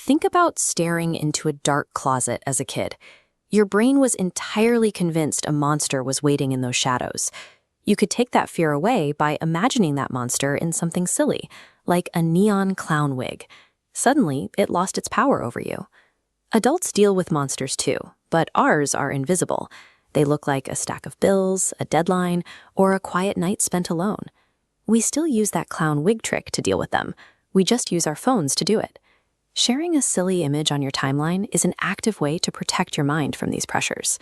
Think about staring into a dark closet as a kid. Your brain was entirely convinced a monster was waiting in those shadows. You could take that fear away by imagining that monster in something silly, like a neon clown wig. Suddenly, it lost its power over you. Adults deal with monsters too, but ours are invisible. They look like a stack of bills, a deadline, or a quiet night spent alone. We still use that clown wig trick to deal with them. We just use our phones to do it. Sharing a silly image on your timeline is an active way to protect your mind from these pressures.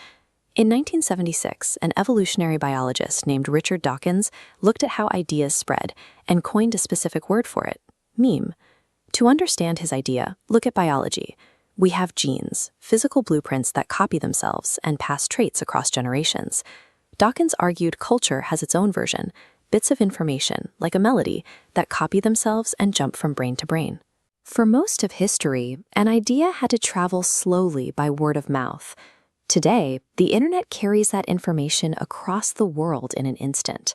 In 1976, an evolutionary biologist named Richard Dawkins looked at how ideas spread and coined a specific word for it: meme. To understand his idea, look at biology. We have genes, physical blueprints that copy themselves and pass traits across generations. Dawkins argued culture has its own version, bits of information, like a melody, that copy themselves and jump from brain to brain. For most of history, an idea had to travel slowly by word of mouth. Today, the internet carries that information across the world in an instant.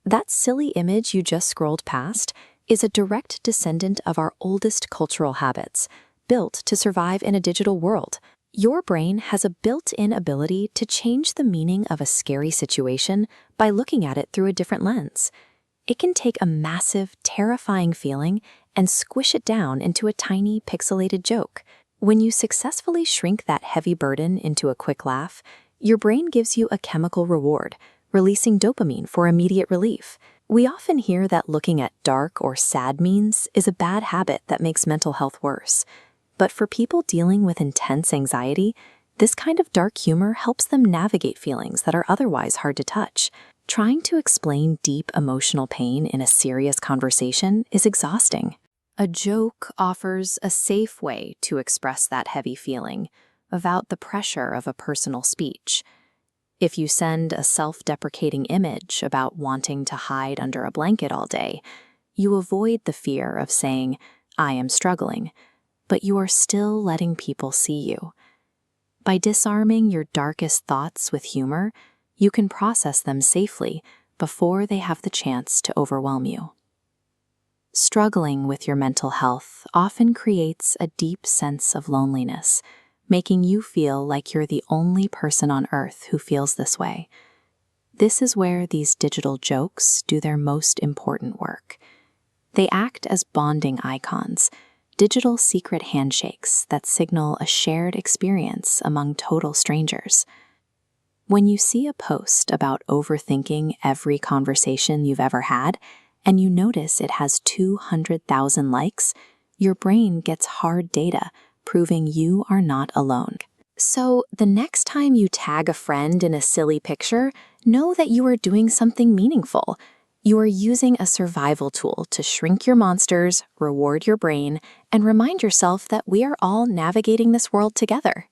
That silly image you just scrolled past is a direct descendant of our oldest cultural habits, built to survive in a digital world. Your brain has a built-in ability to change the meaning of a scary situation by looking at it through a different lens. It can take a massive, terrifying feeling and squish it down into a tiny, pixelated joke. When you successfully shrink that heavy burden into a quick laugh, your brain gives you a chemical reward, releasing dopamine for immediate relief. We often hear that looking at dark or sad memes is a bad habit that makes mental health worse. But for people dealing with intense anxiety, this kind of dark humor helps them navigate feelings that are otherwise hard to touch. Trying to explain deep emotional pain in a serious conversation is exhausting. A joke offers a safe way to express that heavy feeling without the pressure of a personal speech. If you send a self-deprecating image about wanting to hide under a blanket all day, you avoid the fear of saying, "I am struggling," but you are still letting people see you. By disarming your darkest thoughts with humor, you can process them safely before they have the chance to overwhelm you. Struggling with your mental health often creates a deep sense of loneliness, making you feel like you're the only person on Earth who feels this way. This is where these digital jokes do their most important work. They act as bonding icons, digital secret handshakes that signal a shared experience among total strangers. When you see a post about overthinking every conversation you've ever had, and you notice it has 200,000 likes, your brain gets hard data proving you are not alone. So the next time you tag a friend in a silly picture, know that you are doing something meaningful. You are using a survival tool to shrink your monsters, reward your brain, and remind yourself that we are all navigating this world together.